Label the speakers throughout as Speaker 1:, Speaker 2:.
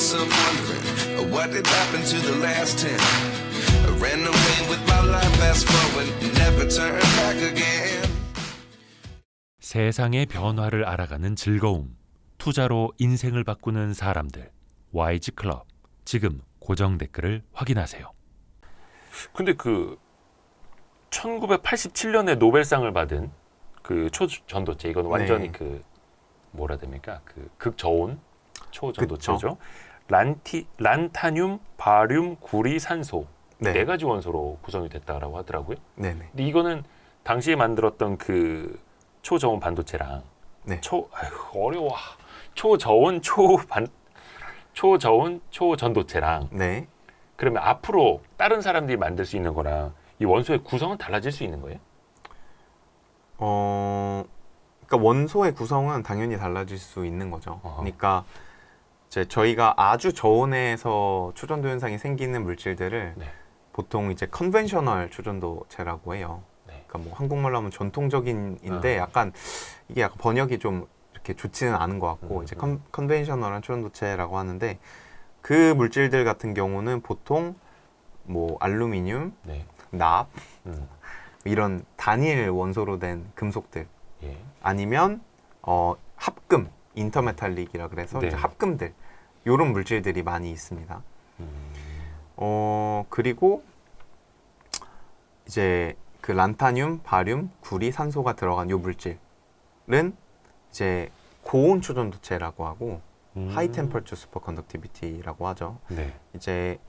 Speaker 1: myself wondering what did happen to the last 10. I ran away with my life, fast forward, never turn back again.
Speaker 2: 세상의 변화를 알아가는 즐거움, 투자로 인생을 바꾸는 사람들, YG 클럽. 지금 고정 댓글을 확인하세요.
Speaker 3: 근데 그 1987년에 노벨상을 받은 그 초전도체, 이건 완전히
Speaker 4: 네.
Speaker 3: 그 뭐라 됩니까? 그 극저온 초전도체죠.
Speaker 4: 그쵸.
Speaker 3: 란타늄, 바륨, 구리, 산소
Speaker 4: 네.
Speaker 3: 네 가지 원소로 구성이 됐다라고 하더라고요.
Speaker 4: 네네.
Speaker 3: 근데 이거는 당시에 만들었던 그 초저온 반도체랑
Speaker 4: 네.
Speaker 3: 어려워. 초저온 초전도체랑
Speaker 4: 네.
Speaker 3: 그러면 앞으로 다른 사람들이 만들 수 있는 거랑 이 원소의 구성은 달라질 수 있는 거예요?
Speaker 4: 그러니까 원소의 구성은 당연히 달라질 수 있는 거죠.
Speaker 3: 어허.
Speaker 4: 그러니까 이제 저희가 아주 저온에서 초전도 현상이 생기는 물질들을
Speaker 3: 네.
Speaker 4: 보통 이제 컨벤셔널 초전도체라고 해요.
Speaker 3: 네.
Speaker 4: 그러니까 뭐 한국말로 하면 전통적인인데 약간 이게 약간 번역이 좀 이렇게 좋지는 않은 것 같고 이제 컨벤셔널한 초전도체라고 하는데 그 물질들 같은 경우는 보통 뭐 알루미늄,
Speaker 3: 네.
Speaker 4: 납
Speaker 3: 음.
Speaker 4: 이런 단일 원소로 된 금속들
Speaker 3: 예.
Speaker 4: 아니면 합금, 인터메탈릭이라 그래서
Speaker 3: 네.
Speaker 4: 이제 합금들 이런 물질들이 많이 있습니다. 그리고 이제 그 란타늄, 바륨, 구리, 산소가 들어간 요 물질은 이제 고온 초전도체라고 하고 하이 템퍼처 슈퍼컨덕티비티라고 하죠.
Speaker 3: 네.
Speaker 4: 이제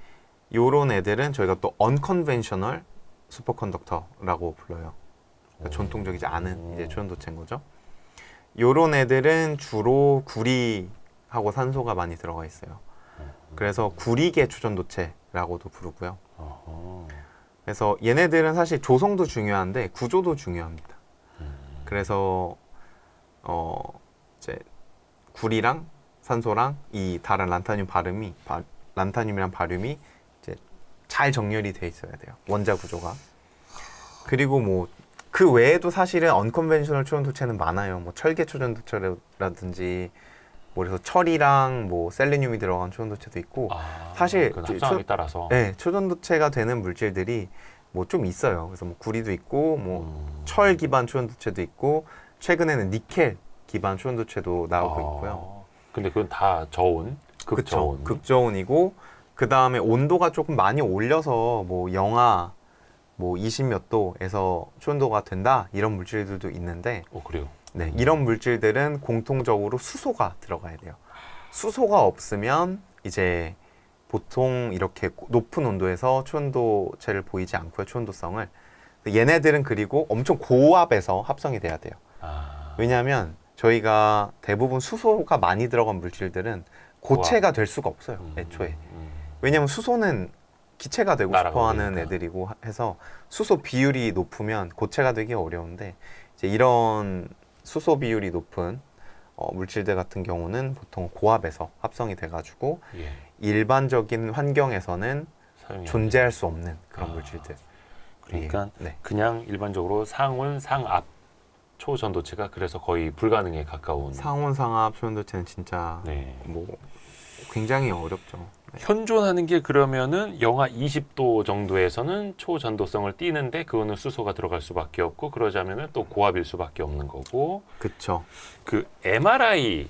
Speaker 4: 요런 애들은 저희가 또 언컨벤셔널 슈퍼컨덕터라고 불러요. 그러니까 전통적이지 않은 이제 초전도체인 거죠. 요런 애들은 주로 구리하고 산소가 많이 들어가 있어요. 그래서 구리계 초전도체라고도 부르고요.
Speaker 3: 어허.
Speaker 4: 그래서 얘네들은 사실 조성도 중요한데 구조도 중요합니다. 그래서 이제 구리랑 산소랑 이 다른 란타늄이랑 바륨이 이제 잘 정렬이 돼 있어야 돼요. 원자 구조가. 그리고 뭐 그 외에도 사실은 언컨벤셔널 초전도체는 많아요. 뭐 철계 초전도체라든지 뭐 그래서 철이랑 뭐 셀레늄이 들어간 초전도체도 있고 사실
Speaker 3: 그 합성에 따라서
Speaker 4: 네, 초전도체가 되는 물질들이 뭐 좀 있어요. 그래서 뭐 구리도 있고 뭐 철 기반 초전도체도 있고 최근에는 니켈 기반 초전도체도 나오고 있고요.
Speaker 3: 근데 그건 다 저온, 극저온.
Speaker 4: 그쵸. 극저온이고 그 다음에 온도가 조금 많이 올려서 뭐 영하 뭐 20몇 도에서 초전도가 된다 이런 물질들도 있는데
Speaker 3: 그래요.
Speaker 4: 네, 이런 물질들은 공통적으로 수소가 들어가야 돼요. 수소가 없으면 이제 보통 이렇게 높은 온도에서 초전도체를 보이지 않고요, 초전도성을. 얘네들은 그리고 엄청 고압에서 합성이 돼야 돼요. 왜냐하면 저희가 대부분 수소가 많이 들어간 물질들은 고체가 될 수가 없어요, 애초에. 왜냐하면 수소는 기체가 되고 싶어하는
Speaker 3: 그러니까.
Speaker 4: 애들이고 해서 수소 비율이 높으면 고체가 되기 어려운데 이제 이런 수소 비율이 높은 물질들 같은 경우는 보통 고압에서 합성이 돼가지고
Speaker 3: 예.
Speaker 4: 일반적인 환경에서는
Speaker 3: 사용이
Speaker 4: 존재할 수 없는 그런 물질들.
Speaker 3: 그러니까
Speaker 4: 네.
Speaker 3: 그냥 일반적으로 상온, 상압 초전도체가 그래서 거의 불가능에 가까운.
Speaker 4: 상온 상압 초전도체는 진짜
Speaker 3: 네.
Speaker 4: 뭐 굉장히 어렵죠. 네.
Speaker 3: 현존하는 게 그러면은 영하 20도 정도에서는 초전도성을 띠는데 그거는 수소가 들어갈 수밖에 없고 그러자면은 또 고압일 수밖에 없는 거고.
Speaker 4: 그쵸.
Speaker 3: 그 MRI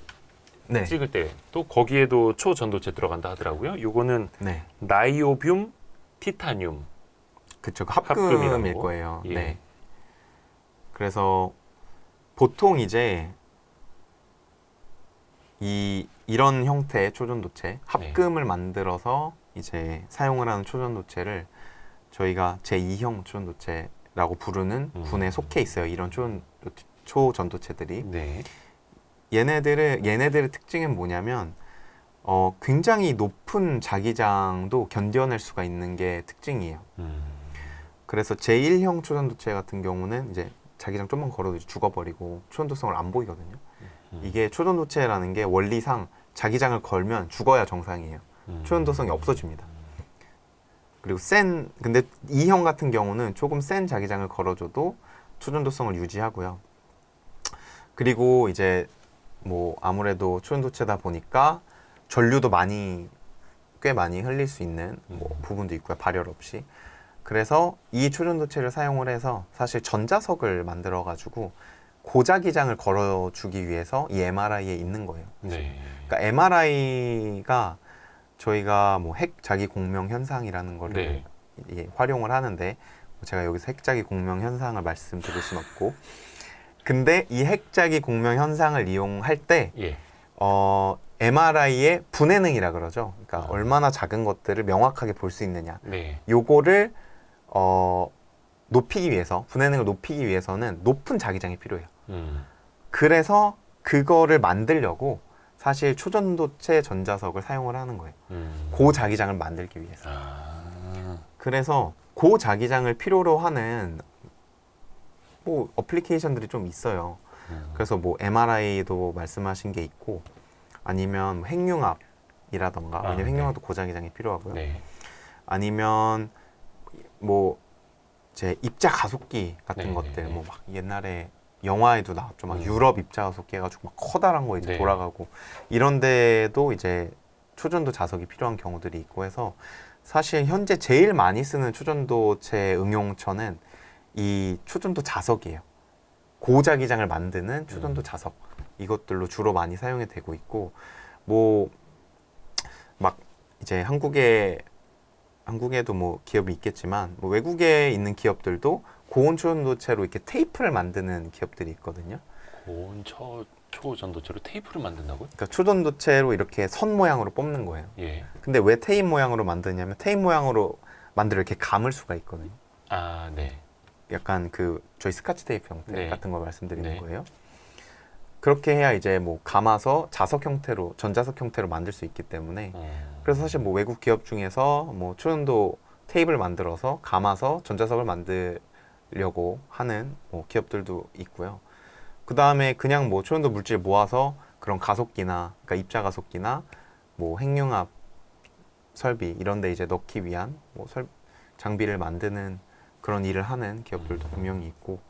Speaker 4: 네.
Speaker 3: 찍을 때 또 거기에도 초전도체 들어간다 하더라고요. 요거는
Speaker 4: 네.
Speaker 3: 나이오뷴, 티타늄.
Speaker 4: 그쵸. 그 합금일
Speaker 3: 합금이라고?
Speaker 4: 거예요.
Speaker 3: 예.
Speaker 4: 네. 그래서 보통 이제 이런 형태의 초전도체 합금을 만들어서 이제 사용을 하는 초전도체를 저희가 제2형 초전도체라고 부르는 군에 속해 있어요. 이런 초전도체들이.
Speaker 3: 네.
Speaker 4: 얘네들의 특징은 뭐냐면 굉장히 높은 자기장도 견뎌낼 수가 있는 게 특징이에요. 그래서 제1형 초전도체 같은 경우는 이제 자기장 좀만 걸어도 죽어버리고 초전도성을 안 보이거든요. 이게 초전도체라는 게 원리상 자기장을 걸면 죽어야 정상이에요. 초전도성이 없어집니다. 그리고 근데 2형 같은 경우는 조금 센 자기장을 걸어줘도 초전도성을 유지하고요. 그리고 이제 뭐 아무래도 초전도체다 보니까 전류도 많이 꽤 많이 흘릴 수 있는 뭐 부분도 있고요. 발열 없이. 그래서 이 초전도체를 사용을 해서 사실 전자석을 만들어 가지고 고자기장을 걸어주기 위해서 이 MRI에 있는 거예요.
Speaker 3: 네.
Speaker 4: 그러니까 MRI가 저희가 뭐 핵 자기 공명 현상이라는 거를
Speaker 3: 네.
Speaker 4: 예, 활용을 하는데 제가 여기서 핵 자기 공명 현상을 말씀드릴 순 없고, 근데 이 핵 자기 공명 현상을 이용할 때
Speaker 3: 예.
Speaker 4: MRI의 분해능이라 그러죠. 그러니까
Speaker 3: 아.
Speaker 4: 얼마나 작은 것들을 명확하게 볼 수 있느냐.
Speaker 3: 네.
Speaker 4: 요거를 높이기 위해서, 분해능을 높이기 위해서는 높은 자기장이 필요해요. 그래서 그거를 만들려고 사실 초전도체 전자석을 사용을 하는 거예요. 고자기장을 만들기 위해서.
Speaker 3: 아.
Speaker 4: 그래서 고자기장을 필요로 하는 뭐 어플리케이션들이 좀 있어요. 그래서 뭐 MRI도 말씀하신 게 있고, 아니면 핵융합이라던가, 왜냐면
Speaker 3: 네.
Speaker 4: 핵융합도 고자기장이 필요하고요.
Speaker 3: 네.
Speaker 4: 아니면 뭐 제 입자 가속기 같은
Speaker 3: 네,
Speaker 4: 것들,
Speaker 3: 네.
Speaker 4: 뭐 막 옛날에 영화에도 나왔죠. 막 유럽 입자 가속기 해가지고 막 커다란 거 이제
Speaker 3: 네.
Speaker 4: 돌아가고 이런데도 이제 초전도 자석이 필요한 경우들이 있고 해서, 사실 현재 제일 많이 쓰는 초전도체 응용처는 이 초전도 자석이에요. 고자기장을 만드는 초전도 자석, 이것들로 주로 많이 사용이 되고 있고, 뭐 막 이제 한국에도 뭐 기업이 있겠지만, 뭐 외국에 있는 기업들도 고온 초전도체로 이렇게 테이프를 만드는 기업들이 있거든요.
Speaker 3: 고온 초전도체로 테이프를 만든다고요?
Speaker 4: 그러니까 초전도체로 이렇게 선 모양으로 뽑는 거예요.
Speaker 3: 예.
Speaker 4: 근데 왜 테이프 모양으로 만드냐면, 테이프 모양으로 만들어 이렇게 감을 수가 있거든요.
Speaker 3: 아, 네.
Speaker 4: 약간 그 저희 스카치 테이프 형태
Speaker 3: 네.
Speaker 4: 같은 걸 말씀드리는
Speaker 3: 네.
Speaker 4: 거예요. 그렇게 해야 이제 뭐 감아서 자석 형태로, 전자석 형태로 만들 수 있기 때문에, 그래서 사실 뭐 외국 기업 중에서 뭐 초전도 테이프를 만들어서 감아서 전자석을 만들려고 하는 뭐 기업들도 있고요. 그 다음에 그냥 뭐 초전도 물질 모아서 그런 가속기나, 그러니까 입자 가속기나 뭐 핵융합 설비 이런 데 이제 넣기 위한 뭐 장비를 만드는 그런 일을 하는 기업들도 분명히 있고,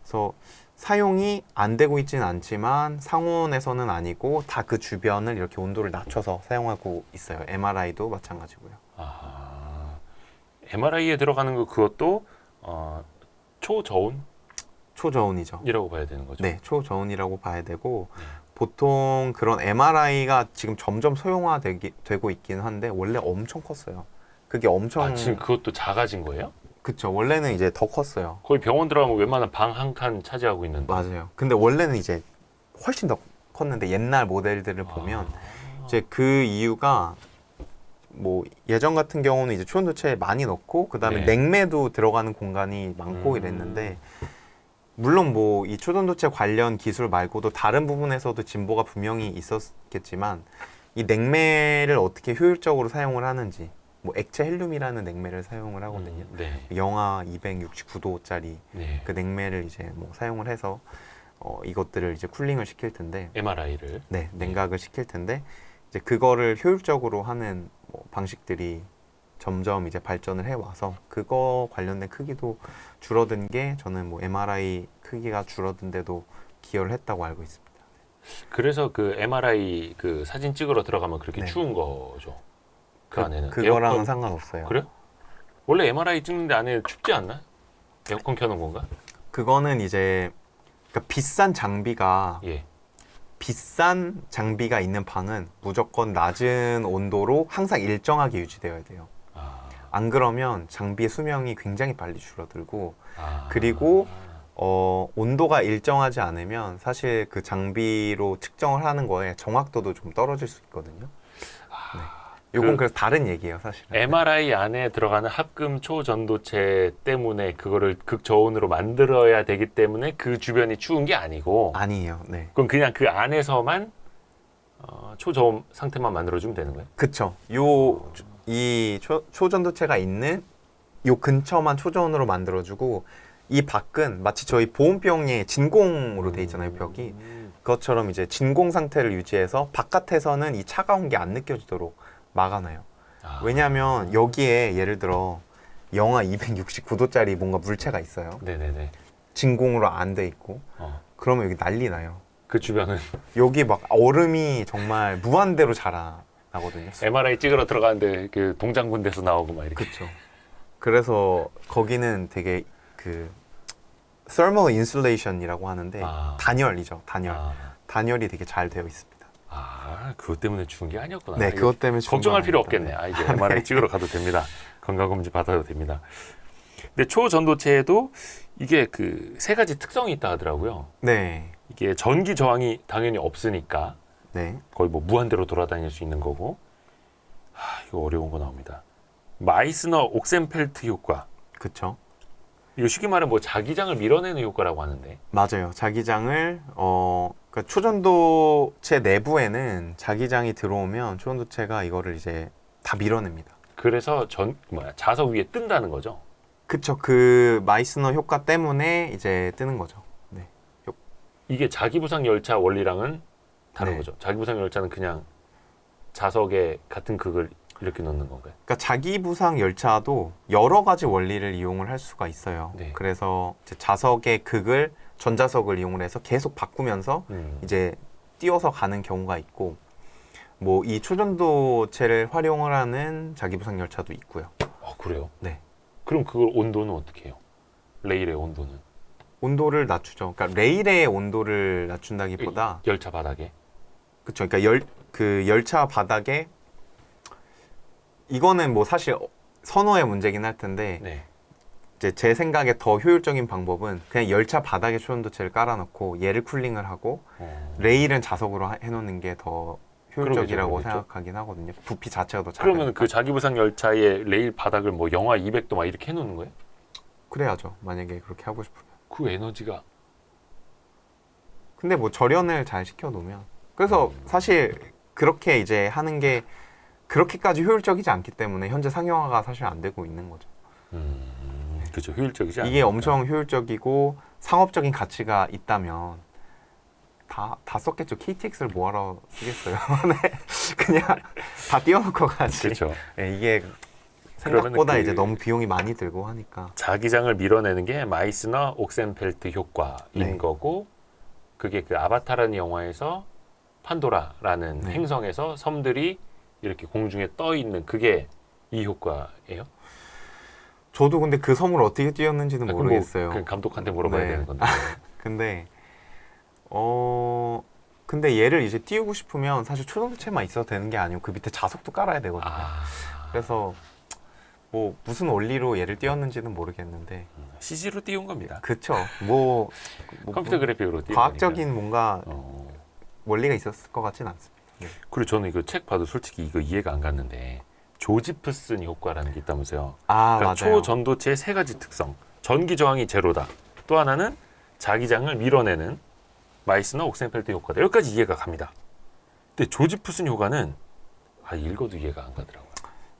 Speaker 4: 그래서 사용이 안 되고 있지는 않지만 상온에서는 아니고 다 그 주변을 이렇게 온도를 낮춰서 사용하고 있어요. MRI도 마찬가지고요.
Speaker 3: 아. MRI에 들어가는 거 그것도 초저온이라고
Speaker 4: 초저온이죠.
Speaker 3: 봐야 되는 거죠?
Speaker 4: 네, 초저온이라고 봐야 되고, 보통 그런 MRI가 지금 점점 소형화되고 있긴 한데 원래 엄청 컸어요. 그게 엄청,
Speaker 3: 아, 지금 그것도 작아진 거예요?
Speaker 4: 그쵸. 원래는 이제 더 컸어요.
Speaker 3: 거의 병원 들어가면 웬만한 방 한 칸 차지하고 있는데.
Speaker 4: 맞아요. 근데 원래는 이제 훨씬 더 컸는데, 옛날 모델들을 보면 이제 그 이유가 뭐 예전 같은 경우는 이제 초전도체에 많이 넣고 그다음에
Speaker 3: 네.
Speaker 4: 냉매도 들어가는 공간이 많고 이랬는데, 물론 뭐 이 초전도체 관련 기술 말고도 다른 부분에서도 진보가 분명히 있었겠지만, 이 냉매를 어떻게 효율적으로 사용을 하는지, 뭐 액체 헬륨이라는 냉매를 사용을 하거든요.
Speaker 3: 네.
Speaker 4: 영하 269도짜리
Speaker 3: 네.
Speaker 4: 그 냉매를 이제 뭐 사용을 해서 이것들을 이제 쿨링을 시킬 텐데,
Speaker 3: MRI를.
Speaker 4: 네, 냉각을 시킬 텐데, 이제 그거를 효율적으로 하는 뭐 방식들이 점점 이제 발전을 해 와서 그거 관련된 크기도 줄어든 게, 저는 뭐 MRI 크기가 줄어든데도 기여를 했다고 알고 있습니다.
Speaker 3: 그래서 그 MRI 그 사진 찍으러 들어가면 그렇게
Speaker 4: 네.
Speaker 3: 추운 거죠. 그 안에는.
Speaker 4: 그거랑은
Speaker 3: 에어컨-
Speaker 4: 상관없어요.
Speaker 3: 그래요? 원래 MRI 찍는데 안에 춥지 않나? 에어컨 켜놓은 건가?
Speaker 4: 그거는 이제 그러니까
Speaker 3: 예.
Speaker 4: 비싼 장비가 있는 방은 무조건 낮은 온도로 항상 일정하게 유지되어야 돼요.
Speaker 3: 아.
Speaker 4: 안 그러면 장비의 수명이 굉장히 빨리 줄어들고,
Speaker 3: 아.
Speaker 4: 그리고 온도가 일정하지 않으면 사실 그 장비로 측정을 하는 거에 정확도도 좀 떨어질 수 있거든요. 네. 요건 그래서 다른 얘기예요, 사실은.
Speaker 3: MRI 안에 들어가는 합금 초전도체 때문에 그거를 극저온으로 만들어야 되기 때문에 그 주변이 추운 게 아니고,
Speaker 4: 아니에요. 네.
Speaker 3: 그럼 그냥 그 안에서만 초저온 상태만 만들어주면 되는 거예요?
Speaker 4: 그쵸. 이 초전도체가 있는 요 근처만 초저온으로 만들어주고, 이 밖은 마치 저희 보온병에 진공으로 돼 있잖아요, 벽이. 그것처럼 이제 진공 상태를 유지해서 바깥에서는 이 차가운 게 안 느껴지도록 막아놔요.
Speaker 3: 아.
Speaker 4: 왜냐하면 여기에 예를 들어 영하 269도짜리 뭔가 물체가 있어요.
Speaker 3: 네네네.
Speaker 4: 진공으로 안 돼 있고. 그러면 여기 난리 나요.
Speaker 3: 그 주변은
Speaker 4: 여기 막 얼음이 정말 무한대로 자라. 나거든요.
Speaker 3: MRI 찍으러 들어가는데 그 동장군대에서 나오고 막 이렇게.
Speaker 4: 그렇죠. 그래서 거기는 되게 그 thermal insulation이라고 하는데 단열이죠. 단열. 단열이 되게 잘 되어 있습니다.
Speaker 3: 그것 때문에 죽은 게 아니었구나.
Speaker 4: 네,
Speaker 3: 이거
Speaker 4: 그것 때문에
Speaker 3: 걱정할 필요
Speaker 4: 아닙니다.
Speaker 3: 없겠네. 이제 MRI 찍으러 가도 됩니다. 건강검진 받아도 됩니다. 근데 초전도체에도 이게 그 세 가지 특성이 있다 하더라고요.
Speaker 4: 네.
Speaker 3: 이게 전기 저항이 당연히 없으니까
Speaker 4: 네.
Speaker 3: 거의 뭐 무한대로 돌아다닐 수 있는 거고. 이거 어려운 거 나옵니다. 마이스너 옥센펠트 효과.
Speaker 4: 그렇죠.
Speaker 3: 이거 쉽게 말해 뭐 자기장을 밀어내는 효과라고 하는데.
Speaker 4: 맞아요. 자기장을 그러니까 초전도체 내부에는 자기장이 들어오면 초전도체가 이거를 이제 다 밀어냅니다.
Speaker 3: 그래서 자석 위에 뜬다는 거죠.
Speaker 4: 그쵸. 그 마이스너 효과 때문에 이제 뜨는 거죠. 네.
Speaker 3: 이게 자기부상 열차 원리랑은 다른
Speaker 4: 네.
Speaker 3: 거죠. 자기부상 열차는 그냥 자석에 같은 극을 이렇게 넣는 건가요?
Speaker 4: 그러니까 자기부상 열차도 여러 가지 원리를 이용을 할 수가 있어요.
Speaker 3: 네.
Speaker 4: 그래서 이제 자석의 극을 전자석을 이용을 해서 계속 바꾸면서 이제 띄워서 가는 경우가 있고, 뭐 이 초전도체를 활용을 하는 자기부상 열차도 있고요.
Speaker 3: 그래요?
Speaker 4: 네.
Speaker 3: 그럼 그걸 온도는 어떻게 해요? 레일의 온도는?
Speaker 4: 온도를 낮추죠. 그러니까 레일의 온도를 낮춘다기보다
Speaker 3: 열차 바닥에?
Speaker 4: 그렇죠. 그러니까 그 열차 바닥에 이거는 뭐 사실 선호의 문제긴 할 텐데
Speaker 3: 네.
Speaker 4: 이제 제 생각에 더 효율적인 방법은 그냥 열차 바닥에 초전도체를 깔아놓고 얘를 쿨링을 하고 레일은 자석으로 해놓는 게 더 효율적이라고
Speaker 3: 그러겠죠.
Speaker 4: 생각하긴 하거든요. 부피 자체가 더 작으니까.
Speaker 3: 그러면 그 자기부상 열차의 레일 바닥을 뭐 영하 200도 막 이렇게 해놓는 거예요?
Speaker 4: 그래야죠. 만약에 그렇게 하고 싶으면.
Speaker 3: 그 에너지가
Speaker 4: 근데 뭐 절연을 잘 시켜놓으면 그래서 사실 그렇게 이제 하는 게 그렇게까지 효율적이지 않기 때문에 현재 상용화가 사실 안 되고 있는 거죠.
Speaker 3: 그렇죠. 효율적이지 않아요.
Speaker 4: 이게 엄청 효율적이고 상업적인 가치가 있다면 다 썼겠죠. KTX를 뭐하러 쓰겠어요. 네. 그냥 다 띄워놓고 가지.
Speaker 3: 그렇죠.
Speaker 4: 네, 이게
Speaker 3: 그러면은
Speaker 4: 생각보다
Speaker 3: 그
Speaker 4: 이제 너무 비용이 많이 들고 하니까.
Speaker 3: 자기장을 밀어내는 게 마이스너 옥센펠트 효과인
Speaker 4: 네.
Speaker 3: 거고, 그게 그 아바타라는 영화에서 판도라라는
Speaker 4: 네.
Speaker 3: 행성에서 섬들이 이렇게 공중에 떠 있는 그게 이 효과예요?
Speaker 4: 저도 근데 그 섬을 어떻게 띄웠는지는
Speaker 3: 그럼
Speaker 4: 모르겠어요.
Speaker 3: 그 감독한테 물어봐야
Speaker 4: 네.
Speaker 3: 되는 건데.
Speaker 4: 근데 근데 얘를 이제 띄우고 싶으면 사실 초전도체만 있어도 되는 게 아니고 그 밑에 자석도 깔아야 되거든요. 그래서 뭐 무슨 원리로 얘를 띄웠는지는 모르겠는데
Speaker 3: CG로 띄운 겁니다.
Speaker 4: 그쵸. 뭐
Speaker 3: 컴퓨터 그래픽으로 띄운
Speaker 4: 과학적인 뭔가
Speaker 3: 거니까.
Speaker 4: 원리가 있었을 것 같진 않습니다. 네.
Speaker 3: 그리고 저는 이거 책 봐도 솔직히 이거 이해가 안 갔는데 조지프슨 효과라는 게 있다면서요.
Speaker 4: 아,
Speaker 3: 그러니까
Speaker 4: 맞아요.
Speaker 3: 초전도체의 세 가지 특성. 전기 저항이 제로다. 또 하나는 자기장을 밀어내는 마이스너 옥센펠트 효과다. 여기까지 이해가 갑니다. 근데 조지프슨 효과는 읽어도 이해가 안 가더라고요.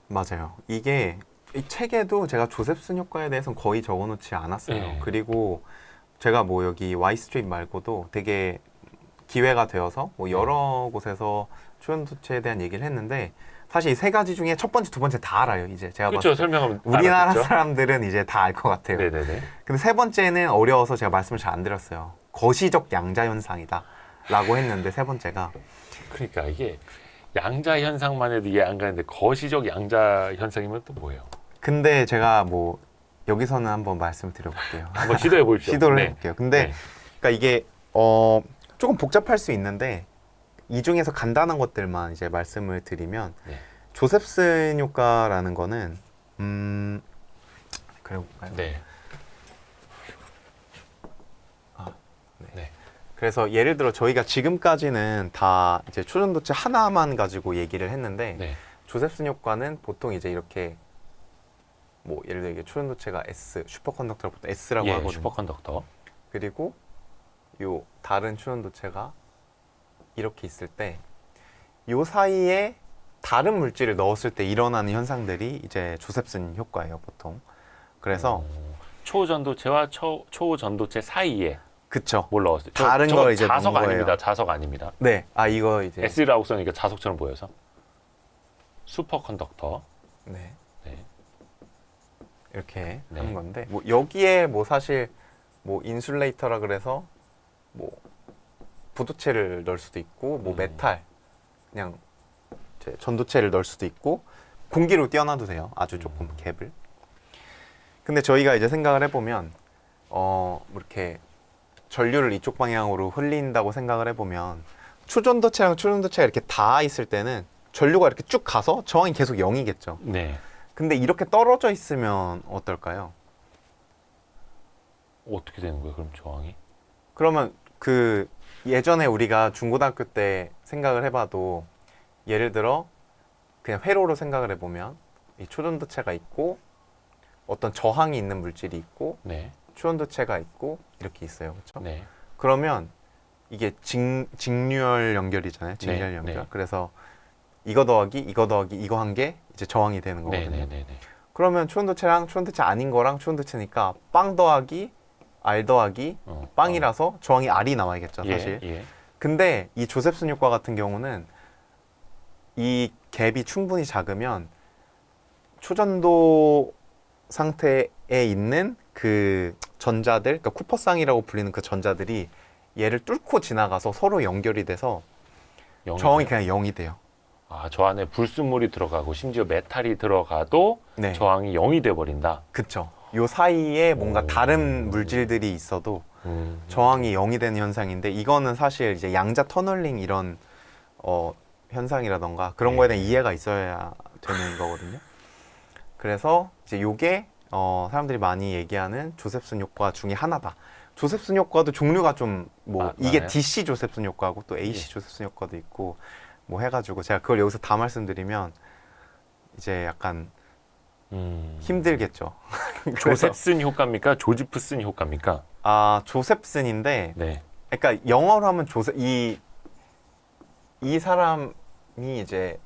Speaker 4: 맞아요. 이게 이 책에도 제가 조셉슨 효과에 대해서는 거의 적어놓지 않았어요.
Speaker 3: 네.
Speaker 4: 그리고 제가 뭐 여기 Y 스트릿 말고도 되게 기회가 되어서 뭐 여러 곳에서 초전도체에 대한 얘기를 했는데 사실 이 세 가지 중에 첫 번째, 두 번째 다 알아요. 이제 제가
Speaker 3: 그렇죠.
Speaker 4: 봤을 때
Speaker 3: 설명하면
Speaker 4: 우리나라
Speaker 3: 알아듣죠?
Speaker 4: 사람들은 이제 다 알 것 같아요.
Speaker 3: 네네네.
Speaker 4: 근데 세 번째는 어려워서 제가 말씀을 잘 안 드렸어요. 거시적 양자 현상이다 라고 했는데 세 번째가
Speaker 3: 그러니까 이게 양자 현상만 해도 이해 안 가는데 거시적 양자 현상이면 또 뭐예요?
Speaker 4: 근데 제가 뭐 여기서는 한번 말씀을 드려볼게요.
Speaker 3: 한번 시도해 보십시오.
Speaker 4: 시도를
Speaker 3: 네.
Speaker 4: 해볼게요. 근데
Speaker 3: 네.
Speaker 4: 그러니까 이게 조금 복잡할 수 있는데 이 중에서 간단한 것들만 이제 말씀을 드리면
Speaker 3: 네.
Speaker 4: 조셉슨 효과라는 거는 그래볼까요?
Speaker 3: 네.
Speaker 4: 네. 그래서 예를 들어 저희가 지금까지는 다 이제 초전도체 하나만 가지고 얘기를 했는데
Speaker 3: 네.
Speaker 4: 조셉슨 효과는 보통 이제 이렇게 뭐 예를 들어 이게 초전도체가 S 슈퍼컨덕터를 보통 S라고
Speaker 3: 예,
Speaker 4: 하거든요.
Speaker 3: 슈퍼컨덕터.
Speaker 4: 그리고 요 다른 초전도체가 이렇게 있을 때 요 사이에 다른 물질을 넣었을 때 일어나는 현상들이 이제 조셉슨 효과예요, 보통. 그래서
Speaker 3: 초전도체와 초전도체 사이에
Speaker 4: 그쵸.
Speaker 3: 뭘 넣었어요?
Speaker 4: 다른
Speaker 3: 저거
Speaker 4: 걸 이제
Speaker 3: 자석
Speaker 4: 넣은
Speaker 3: 아닙니다.
Speaker 4: 거예요.
Speaker 3: 자석 아닙니다.
Speaker 4: 네. 이거 이제
Speaker 3: S라고 써니까 자석처럼 보여서 슈퍼컨덕터.
Speaker 4: 네.
Speaker 3: 네.
Speaker 4: 이렇게
Speaker 3: 네.
Speaker 4: 하는 건데 뭐 여기에 뭐 사실 뭐 인슐레이터라 그래서 뭐 부도체를 넣을 수도 있고 뭐 메탈 그냥 이제 전도체를 넣을 수도 있고 공기로 띄워놔도 돼요. 아주 조금 갭을. 근데 저희가 이제 생각을 해보면 뭐 이렇게 전류를 이쪽 방향으로 흘린다고 생각을 해보면 초전도체랑 초전도체가 이렇게 닿아 있을 때는 전류가 이렇게 쭉 가서 저항이 계속 0이겠죠.
Speaker 3: 네.
Speaker 4: 근데 이렇게 떨어져 있으면 어떨까요?
Speaker 3: 어떻게 되는 거예요? 그럼 저항이?
Speaker 4: 그러면 그 예전에 우리가 중고등학교 때 생각을 해봐도 예를 들어 그냥 회로로 생각을 해보면 이 초전도체가 있고 어떤 저항이 있는 물질이 있고
Speaker 3: 네.
Speaker 4: 초전도체가 있고 이렇게 있어요. 그렇죠?
Speaker 3: 네.
Speaker 4: 그러면 이게 직류열 연결이잖아요. 직류열
Speaker 3: 네,
Speaker 4: 연결.
Speaker 3: 네.
Speaker 4: 그래서 이거 더하기 이거 한 게 이제 저항이 되는 거거든요.
Speaker 3: 네, 네, 네, 네.
Speaker 4: 그러면 초전도체랑 초전도체 아닌 거랑 초전도체니까 빵 더하기 R 더하기 빵이라서 저항이 R이 나와야겠죠, 사실.
Speaker 3: 예.
Speaker 4: 근데 이 조셉슨 효과 같은 경우는 이 갭이 충분히 작으면 초전도 상태에 있는 그 전자들, 그러니까 쿠퍼쌍이라고 불리는 그 전자들이 얘를 뚫고 지나가서 서로 연결이 돼서 저항이 그냥 0이 돼요.
Speaker 3: 아, 저 안에 불순물이 들어가고 심지어 메탈이 들어가도
Speaker 4: 네.
Speaker 3: 저항이 0이 돼 버린다.
Speaker 4: 그쵸. 요 사이에 뭔가
Speaker 3: 오.
Speaker 4: 다른 물질들이 있어도 저항이 0이 되는 현상인데 이거는 사실 이제 양자 터널링 이런 현상이라던가 그런 거에 대한 이해가 있어야 되는 거거든요. 그래서 이제 요게 사람들이 많이 얘기하는 조셉슨 효과 중에 하나다. 조셉슨 효과도 종류가 좀 뭐 이게
Speaker 3: 많아요?
Speaker 4: DC 조셉슨 효과고 또 AC 조셉슨 효과도 있고 뭐 해가지고 제가 그걸 여기서 다 말씀드리면 이제 약간 힘들겠죠. 그래서
Speaker 3: 조셉슨 효과입니까? 조지프슨 효과입니까?
Speaker 4: 조셉슨인데
Speaker 3: 네.
Speaker 4: 그러니까 영어로 하면 이 사람이 이제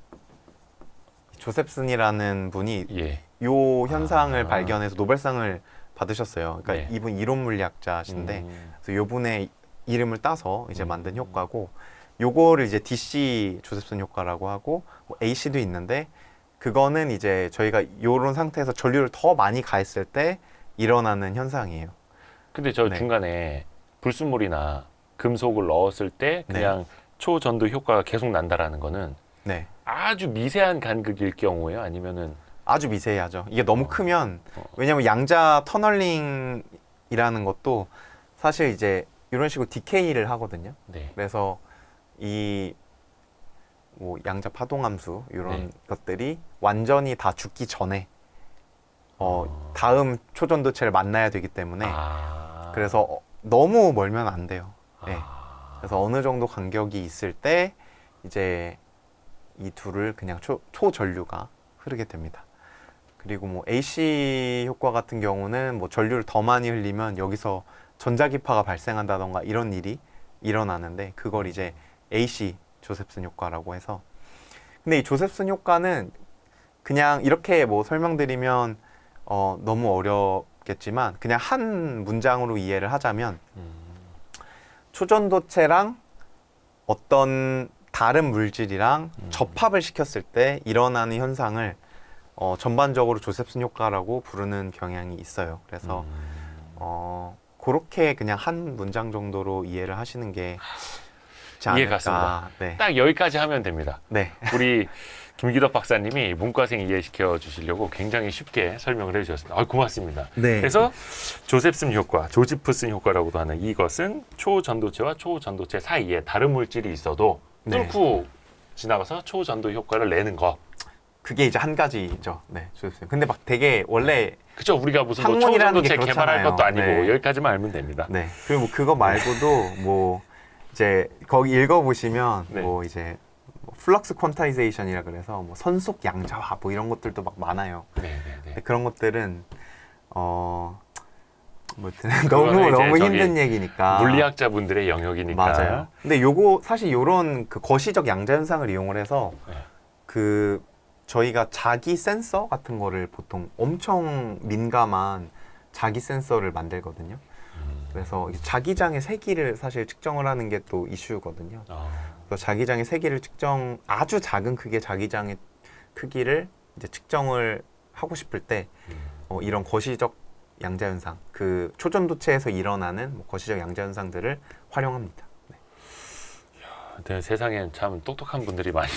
Speaker 4: 조셉슨이라는 분이
Speaker 3: 예.
Speaker 4: 요 현상을
Speaker 3: 아.
Speaker 4: 발견해서 노벨상을 받으셨어요. 그러니까
Speaker 3: 네.
Speaker 4: 이분 이론 물리학자신데 그래서 요분의 이름을 따서 이제 만든 효과고 요거를 이제 DC 조셉슨 효과라고 하고 뭐 AC도 있는데 그거는 이제 저희가 요런 상태에서 전류를 더 많이 가했을 때 일어나는 현상이에요.
Speaker 3: 근데 저
Speaker 4: 네.
Speaker 3: 중간에 불순물이나 금속을 넣었을 때
Speaker 4: 네.
Speaker 3: 그냥 초전도 효과가 계속 난다라는 거는
Speaker 4: 네.
Speaker 3: 아주 미세한 간극일 경우에요? 아니면은
Speaker 4: 아주 미세하죠. 이게 너무 크면 왜냐면 양자 터널링이라는 것도 사실 이제 이런 식으로 디케이를 하거든요.
Speaker 3: 네.
Speaker 4: 그래서 이 뭐 양자 파동함수 이런
Speaker 3: 네.
Speaker 4: 것들이 완전히 다 죽기 전에 다음 초전도체를 만나야 되기 때문에 그래서 너무 멀면 안 돼요. 네. 그래서 어느 정도 간격이 있을 때 이제 이 둘을 그냥 초전류가 흐르게 됩니다. 그리고 뭐 AC 효과 같은 경우는 뭐 전류를 더 많이 흘리면 여기서 전자기파가 발생한다던가 이런 일이 일어나는데 그걸 이제 AC 조셉슨 효과라고 해서 근데 이 조셉슨 효과는 그냥 이렇게 뭐 설명드리면 너무 어렵겠지만 그냥 한 문장으로 이해를 하자면 초전도체랑 어떤 다른 물질이랑 접합을 시켰을 때 일어나는 현상을 전반적으로 조셉슨 효과라고 부르는 경향이 있어요. 그래서 그렇게 그냥 한 문장 정도로 이해를 하시는 게 좋지
Speaker 3: 이해
Speaker 4: 않을까.
Speaker 3: 갔습니다.
Speaker 4: 네.
Speaker 3: 딱 여기까지 하면 됩니다.
Speaker 4: 네.
Speaker 3: 우리 김기덕 박사님이 문과생 이해시켜 주시려고 굉장히 쉽게 설명을 해주셨습니다. 고맙습니다.
Speaker 4: 네.
Speaker 3: 그래서 조셉슨 효과, 조지프슨 효과라고도 하는 이것은 초전도체와 초전도체 사이에 다른 물질이 있어도
Speaker 4: 네.
Speaker 3: 뚫고 지나가서 초전도 효과를 내는 거.
Speaker 4: 그게 이제 한 가지죠. 네, 조셉슨. 근데 막 되게 원래
Speaker 3: 그죠? 우리가 무슨 뭐
Speaker 4: 학문이라는 게
Speaker 3: 초전도체 개발할
Speaker 4: 그렇잖아요.
Speaker 3: 것도 아니고
Speaker 4: 네.
Speaker 3: 여기까지만 알면 됩니다.
Speaker 4: 네. 그리고 뭐 그거 말고도 뭐 이제 거기 읽어보시면
Speaker 3: 네.
Speaker 4: 뭐 이제 플럭스 퀀타이제이션이라 그래서 뭐 선속 양자화 뭐 이런 것들도 막 많아요.
Speaker 3: 네.
Speaker 4: 근데 그런 것들은 뭐
Speaker 3: 그거는
Speaker 4: 너무
Speaker 3: 이제
Speaker 4: 힘든
Speaker 3: 저기
Speaker 4: 얘기니까.
Speaker 3: 물리학자분들의 영역이니까.
Speaker 4: 맞아요. 근데 요거 사실 요런 그 거시적 양자 현상을 이용을 해서
Speaker 3: 네.
Speaker 4: 그 저희가 자기 센서 같은 거를 보통 엄청 민감한 자기 센서를 만들거든요. 그래서 자기장의 세기를 사실 측정을 하는 게 또 이슈거든요. 그래서 자기장의 세기를 아주 작은 크기의 자기장의 크기를 이제 측정을 하고 싶을 때 이런 거시적 양자 현상, 그 초전도체에서 일어나는 뭐 거시적 양자 현상들을 활용합니다. 네.
Speaker 3: 세상엔 참 똑똑한 분들이 많이